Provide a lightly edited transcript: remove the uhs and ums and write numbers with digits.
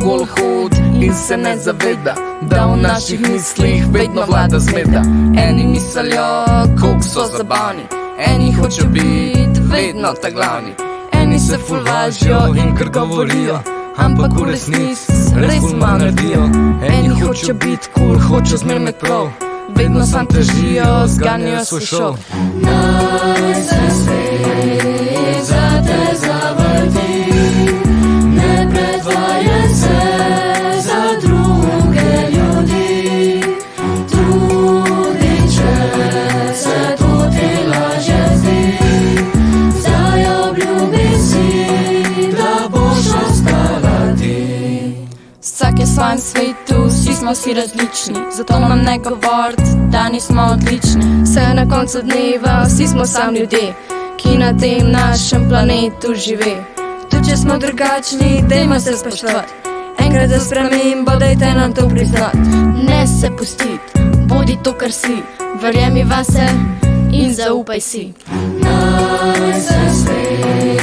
okoli hod in se ne zaveda, da v naših mislih vedno vlada zmeda. Eni mislijo, koliko so zabavni, eni hočejo biti vedno ta glavni. Eni se ful važijo in kar govorijo, ampak v resnici res malo naredijo. Eni hočejo biti cool, hočejo zmer med prav, vedno sam težijo, zganjajo svoj šov. Naj se svet za te zavrti, ne predvajaj se za druge ljudi. Tudi če se to ti lažje zdi, zdaj obljubi si, da boš ostala ti. Vsak je v svojem svetu, vsi smo si različni, zato nam ne govorit, da nismo odlični. Vse na koncu dneva, vsi smo sam ljudje, ki na tem našem planetu žive. Tudi če smo drugačni, dajmo se spoštovat, enkrat za spremembo, dajte nam to priznat. Ne se pustit, bodi to, kar si, verjemi vase in zaupaj si. Naj se svet